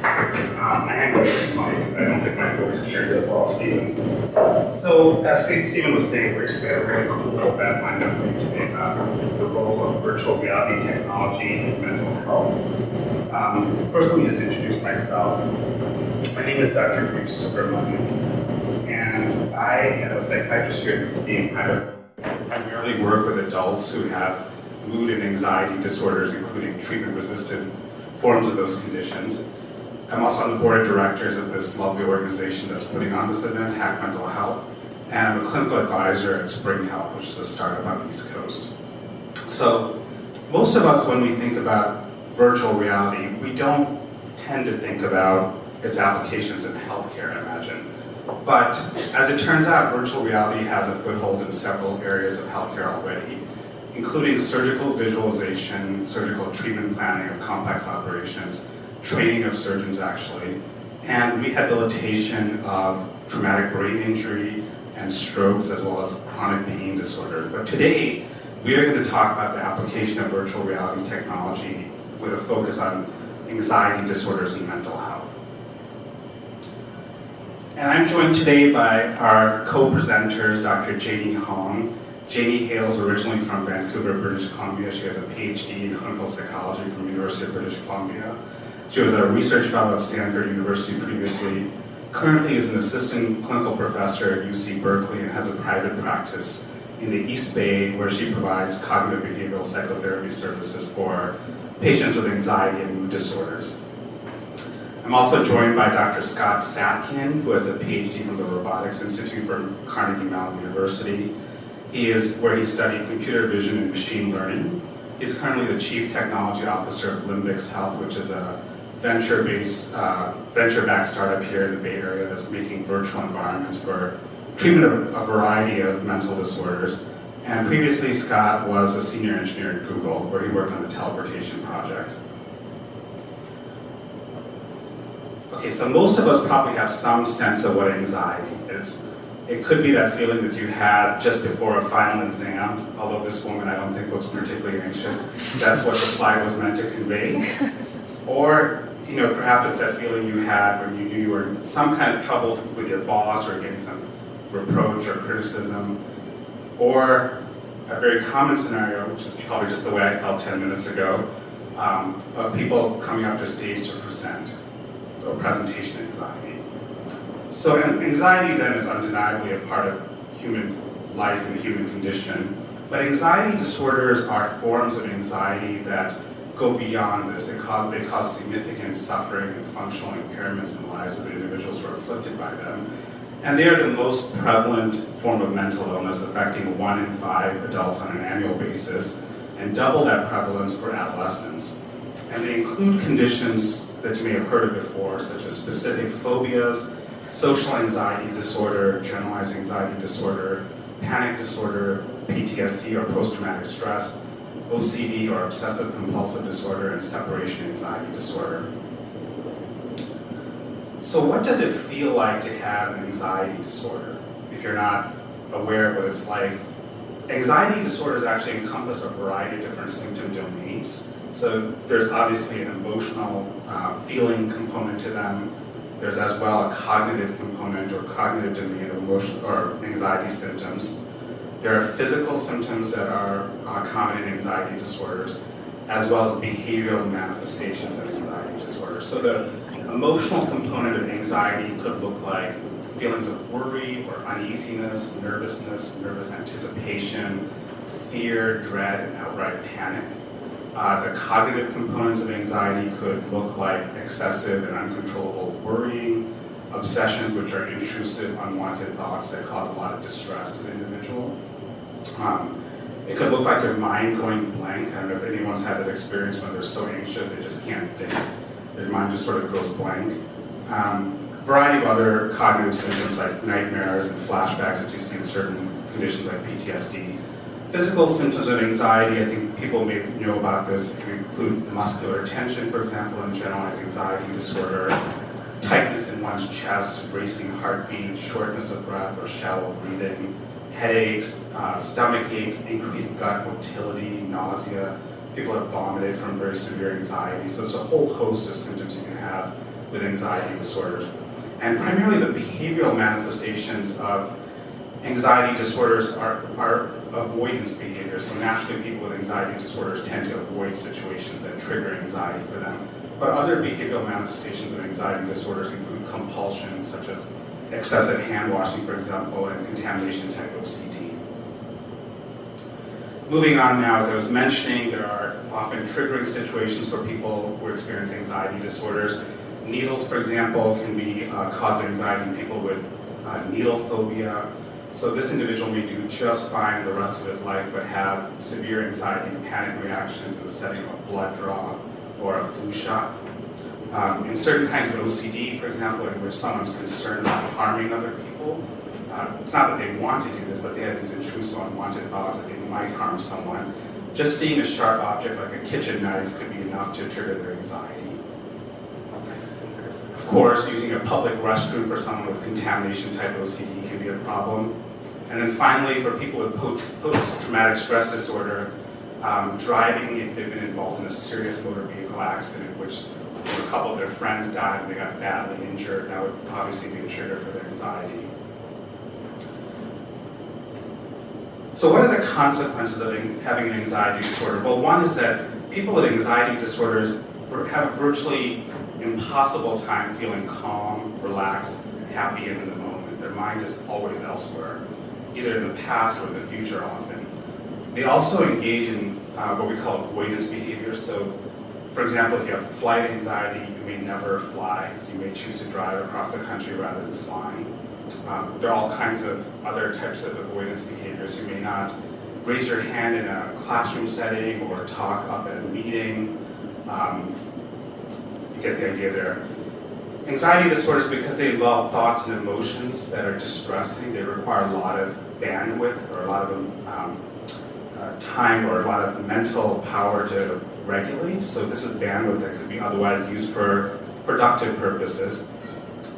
I am going to use mine because I don't think my voice carries as well as Steven's. So, as Steven was saying, we had a really cool event lined up for you today about the role of virtual reality technology in mental health. First, let me just introduce myself. My name is Dr. Girish Subramanyan, and I am a psychiatrist here at the city. I primarily work with adults who have mood and anxiety disorders, including treatment-resistant forms of those conditions. I'm also on the board of directors of this lovely organization that's putting on this event, HackMentalHealth, and I'm a clinical advisor at Spring Health, which is a startup on the East Coast. So, most of us, when we think about virtual reality, we don't tend to think about its applications in healthcare, I imagine. But as it turns out, virtual reality has a foothold in several areas of healthcare already, including surgical visualization, surgical treatment planning of complex operations, training of surgeons actually, and rehabilitation of traumatic brain injury and strokes, as well as chronic pain disorder. But today, we are going to talk about the application of virtual reality technology with a focus on anxiety disorders and mental health. And I'm joined today by our co-presenters, Dr. Janie Hong. Janie hails originally from Vancouver, British Columbia. She has a PhD in clinical psychology from the University of British Columbia. She was a research fellow at Stanford University previously. Currently is an assistant clinical professor at UC Berkeley and has a private practice in the East Bay where she provides cognitive behavioral psychotherapy services for patients with anxiety and mood disorders. I'm also joined by Dr. Scott Satkin, who has a PhD from the Robotics Institute from Carnegie Mellon University. He is where he studied computer vision and machine learning. He's currently the Chief Technology Officer of Limbix Health, which is a venture-backed startup here in the Bay Area that's making virtual environments for treatment of a variety of mental disorders. And previously, Scott was a senior engineer at Google, where he worked on the teleportation project. Okay, so most of us probably have some sense of what anxiety is. It could be that feeling that you had just before a final exam, although this woman I don't think looks particularly anxious. That's what the slide was meant to convey. Or, perhaps it's that feeling you had when you knew you were in some kind of trouble with your boss or getting some reproach or criticism. Or a very common scenario, which is probably just the way I felt 10 minutes ago, of people coming up to stage to present, or presentation anxiety. So anxiety then is undeniably a part of human life and the human condition. But anxiety disorders are forms of anxiety that go beyond this. They cause significant suffering and functional impairments in the lives of individuals who are afflicted by them. And they are the most prevalent form of mental illness, affecting 1 in 5 adults on an annual basis, and double that prevalence for adolescents. And they include conditions that you may have heard of before, such as specific phobias, social anxiety disorder, generalized anxiety disorder, panic disorder, PTSD or post-traumatic stress, OCD or obsessive compulsive disorder, and separation anxiety disorder. So what does it feel like to have an anxiety disorder? If you're not aware of what it's like, anxiety disorders actually encompass a variety of different symptom domains. So there's obviously an emotional feeling component to them. There's as well a cognitive component or cognitive domain of emotion or anxiety symptoms. There are physical symptoms that are common in anxiety disorders, as well as behavioral manifestations of anxiety disorders. So the emotional component of anxiety could look like feelings of worry or uneasiness, nervousness, nervous anticipation, fear, dread, and outright panic. The cognitive components of anxiety could look like excessive and uncontrollable worrying, obsessions, which are intrusive, unwanted thoughts that cause a lot of distress to the individual. It could look like your mind going blank. I don't know if anyone's had that experience when they're so anxious they just can't think. Their mind just sort of goes blank. Variety of other cognitive symptoms like nightmares and flashbacks that you see in certain conditions like PTSD. Physical symptoms of anxiety, I think people may know about this, can include muscular tension, for example, in generalized anxiety disorder, tightness in one's chest, racing heartbeat, shortness of breath or shallow breathing, headaches, stomach aches, increased gut motility, nausea. People have vomited from very severe anxiety. So there's a whole host of symptoms you can have with anxiety disorders. And primarily the behavioral manifestations of anxiety disorders are avoidance behaviors. So naturally people with anxiety disorders tend to avoid situations that trigger anxiety for them. But other behavioral manifestations of anxiety disorders include compulsion, such as excessive hand washing, for example, and contamination type OCD. Moving on now, as I was mentioning, there are often triggering situations for people who experience anxiety disorders. Needles, for example, can be cause of anxiety in people with needle phobia. So this individual may do just fine the rest of his life, but have severe anxiety and panic reactions in the setting of a blood draw or a flu shot. In certain kinds of OCD, for example, in which someone's concerned about harming other people, it's not that they want to do this, but they have these intrusive, unwanted thoughts that they might harm someone. Just seeing a sharp object like a kitchen knife could be enough to trigger their anxiety. Of course, using a public restroom for someone with contamination type OCD can be a problem. And then finally, for people with post-traumatic stress disorder, driving if they've been involved in a serious motor vehicle accident in which a couple of their friends died and they got badly injured, that would obviously be a trigger for their anxiety. So what are the consequences of having an anxiety disorder? Well, one is that people with anxiety disorders have a virtually impossible time feeling calm, relaxed, happy, and in the moment. Their mind is always elsewhere, either in the past or the future often. They also engage in what we call avoidance behavior. So, for example, if you have flight anxiety, you may never fly. You may choose to drive across the country rather than flying. There are all kinds of other types of avoidance behaviors. You may not raise your hand in a classroom setting or talk up at a meeting. You get the idea there. Anxiety disorders, because they involve thoughts and emotions that are distressing, they require a lot of bandwidth or a lot of time or a lot of mental power to regulate. So this is bandwidth that could be otherwise used for productive purposes.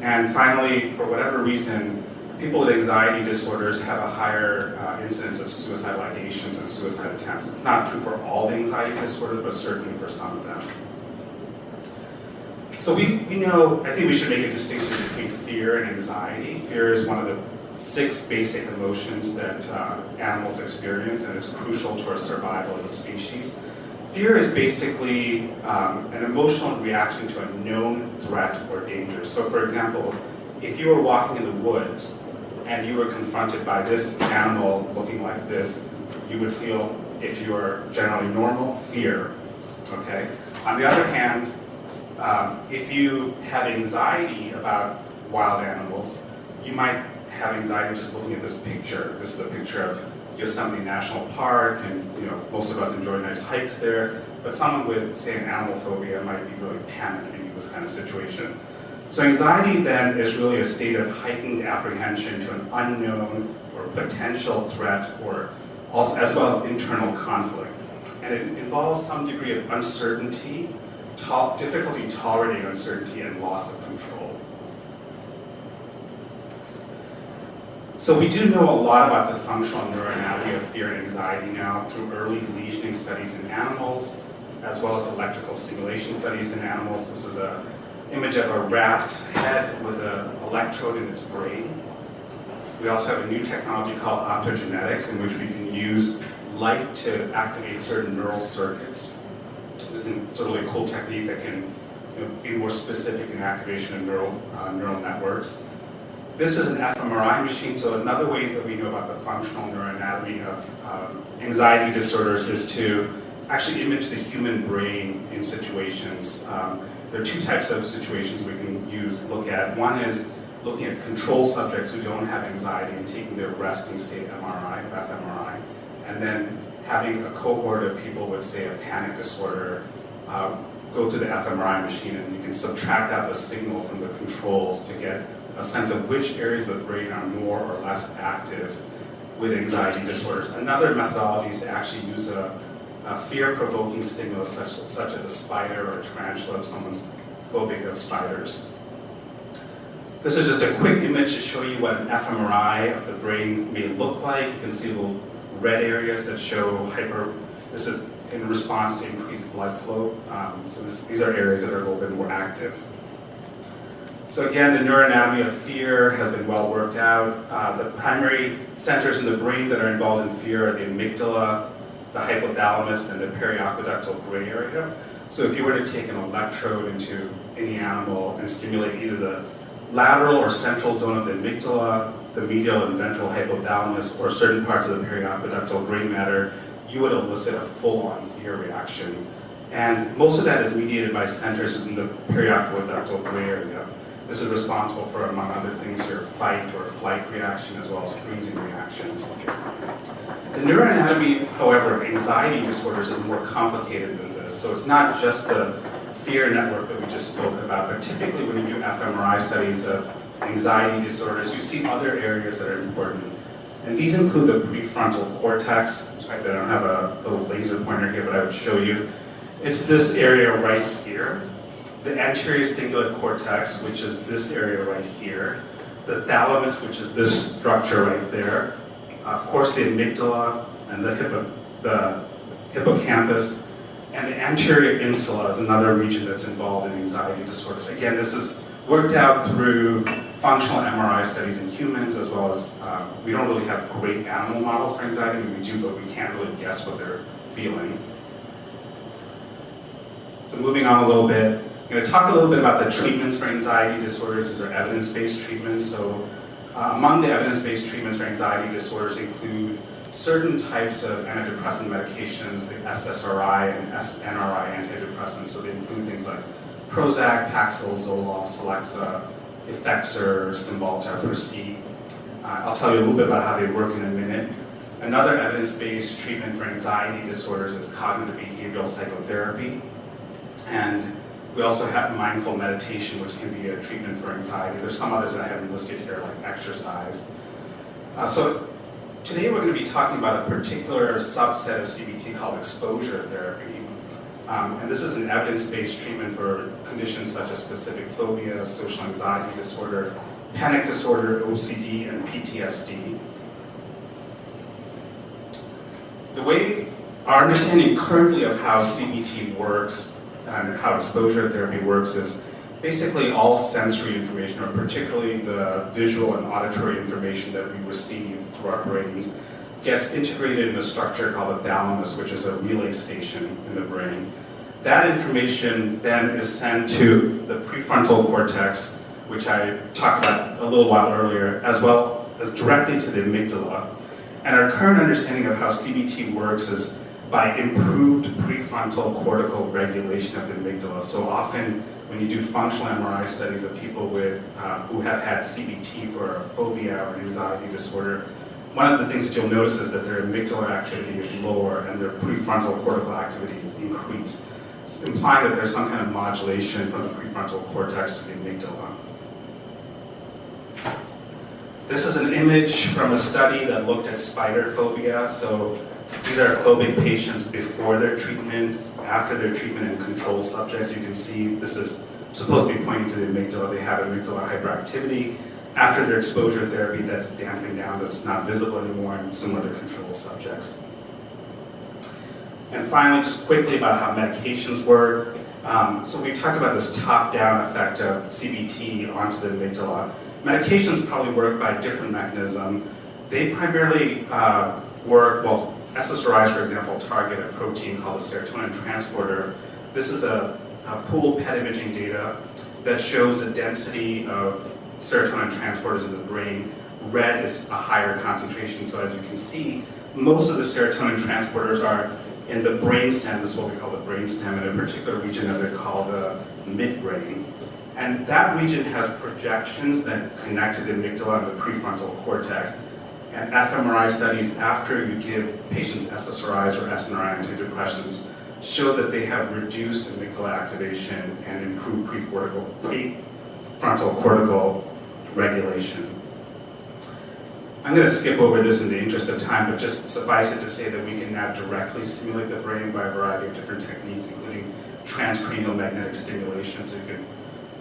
And finally, for whatever reason, people with anxiety disorders have a higher incidence of suicidal ideations and suicide attempts. It's not true for all the anxiety disorders, but certainly for some of them. So we know, I think we should make a distinction between fear and anxiety. Fear is one of the 6 basic emotions that animals experience, and it's crucial to our survival as a species. Fear is basically an emotional reaction to a known threat or danger. So for example, if you were walking in the woods and you were confronted by this animal looking like this, you would feel, if you are generally normal, fear, okay? On the other hand, if you had anxiety about wild animals, you might have anxiety just looking at this picture. This is a picture of Yosemite National Park, and most of us enjoy nice hikes there, but someone with, say, an animal phobia might be really panicked in this kind of situation. So anxiety then is really a state of heightened apprehension to an unknown or potential threat, or also as well as internal conflict. And it involves some degree of uncertainty, difficulty tolerating uncertainty, and loss of control. So we do know a lot about the functional neuroanatomy of fear and anxiety now through early lesioning studies in animals, as well as electrical stimulation studies in animals. This is an image of a rat head with an electrode in its brain. We also have a new technology called optogenetics, in which we can use light to activate certain neural circuits. It's a really cool technique that can be more specific in activation of neural networks. This is an fMRI machine, so another way that we know about the functional neuroanatomy of anxiety disorders is to actually image the human brain in situations. There are 2 types of situations we can look at. One is looking at control subjects who don't have anxiety and taking their resting state MRI, fMRI, and then having a cohort of people with, say, a panic disorder go through the fMRI machine, and you can subtract out the signal from the controls to get a sense of which areas of the brain are more or less active with anxiety disorders. Another methodology is to actually use a fear-provoking stimulus such as a spider or a tarantula if someone's phobic of spiders. This is just a quick image to show you what an fMRI of the brain may look like. You can see little red areas that show this is in response to increased blood flow. So these are areas that are a little bit more active. So again, the neuroanatomy of fear has been well worked out. The primary centers in the brain that are involved in fear are the amygdala, the hypothalamus, and the periaqueductal gray area. So if you were to take an electrode into any animal and stimulate either the lateral or central zone of the amygdala, the medial and ventral hypothalamus, or certain parts of the periaqueductal gray matter, you would elicit a full-on fear reaction. And most of that is mediated by centers in the periaqueductal gray area. This is responsible for, among other things, your fight or flight reaction, as well as freezing reactions. The neuroanatomy, however, of anxiety disorders is more complicated than this. So it's not just the fear network that we just spoke about, but typically when you do fMRI studies of anxiety disorders, you see other areas that are important. And these include the prefrontal cortex. I don't have a little laser pointer here, but I would show you. It's this area right here. The anterior cingulate cortex, which is this area right here. The thalamus, which is this structure right there. Of course, the amygdala and the hippocampus. And the anterior insula is another region that's involved in anxiety disorders. Again, this is worked out through functional MRI studies in humans, as well as, we don't really have great animal models for anxiety. I mean, we do, but we can't really guess what they're feeling. So moving on a little bit, I'm going to talk a little bit about the treatments for anxiety disorders. These are evidence-based treatments. So among the evidence-based treatments for anxiety disorders include certain types of antidepressant medications, the SSRI and SNRI antidepressants. So they include things like Prozac, Paxil, Zoloft, Celexa, Effexor, Cymbalta, Prozac. I'll tell you a little bit about how they work in a minute. Another evidence-based treatment for anxiety disorders is cognitive behavioral psychotherapy. And we also have mindful meditation, which can be a treatment for anxiety. There's some others that I haven't listed here, like exercise. So today we're going to be talking about a particular subset of CBT called exposure therapy. And this is an evidence-based treatment for conditions such as specific phobia, social anxiety disorder, panic disorder, OCD, and PTSD. The way our understanding currently of how CBT works and how exposure therapy works is basically all sensory information, or particularly the visual and auditory information that we receive through our brains, gets integrated in a structure called the thalamus, which is a relay station in the brain. That information then is sent to the prefrontal cortex, which I talked about a little while earlier, as well as directly to the amygdala. And our current understanding of how CBT works is by improved prefrontal cortical regulation of the amygdala. So often when you do functional MRI studies of people with, who have had CBT for a phobia or an anxiety disorder, one of the things that you'll notice is that their amygdala activity is lower and their prefrontal cortical activity is increased, implying that there's some kind of modulation from the prefrontal cortex to the amygdala. This is an image from a study that looked at spider phobia. So these are phobic patients before their treatment, after their treatment, and control subjects. You can see this is supposed to be pointing to the amygdala. They have amygdala hyperactivity. After their exposure therapy, that's damping down, that's not visible anymore, and similar to control subjects. And finally, just quickly about how medications work. So we talked about this top-down effect of CBT onto the amygdala. Medications probably work by a different mechanism. They primarily work, well, SSRIs, for example, target a protein called the serotonin transporter. This is a pooled PET imaging data that shows the density of serotonin transporters in the brain. Red is a higher concentration, so as you can see, most of the serotonin transporters are in the brainstem. This is what we call the brainstem, in a particular region that they call the midbrain. And that region has projections that connect to the amygdala and the prefrontal cortex. And fMRI studies after you give patients SSRIs or SNRI antidepressants show that they have reduced amygdala activation and improved prefrontal cortical regulation. I'm going to skip over this in the interest of time, but just suffice it to say that we can now directly stimulate the brain by a variety of different techniques, including transcranial magnetic stimulation. So you can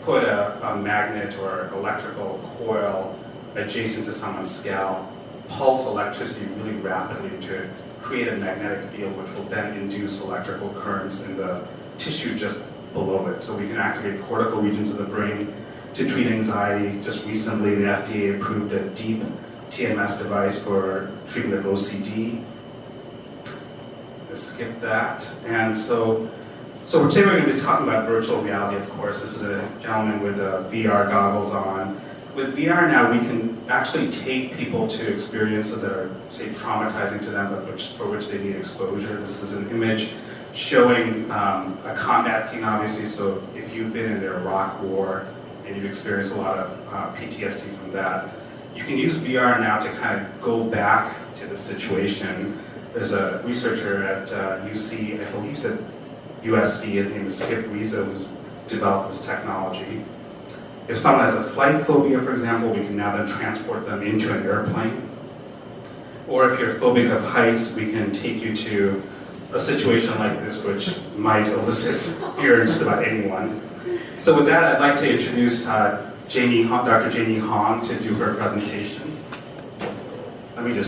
put a magnet or electrical coil adjacent to someone's scalp, pulse electricity really rapidly to create a magnetic field, which will then induce electrical currents in the tissue just below it. So we can activate cortical regions of the brain. to treat anxiety. Just recently, the FDA approved a deep TMS device for treatment of OCD. Let's skip that. And so today we're going to be talking about virtual reality, of course. This is a gentleman with VR goggles on. With VR now, we can actually take people to experiences that are, say, traumatizing to them, but for which they need exposure. This is an image showing a combat scene, obviously. So if you've been in the Iraq War and you've experienced a lot of PTSD from that, you can use VR now to kind of go back to the situation. There's a researcher at UC, I believe he's at USC, his name is Skip Reza, who's developed this technology. If someone has a flight phobia, for example, we can now then transport them into an airplane. Or if you're phobic of heights, we can take you to a situation like this, which might elicit fear in just about anyone. So with that, I'd like to introduce Dr. Jamie Hong to do her presentation. Let me just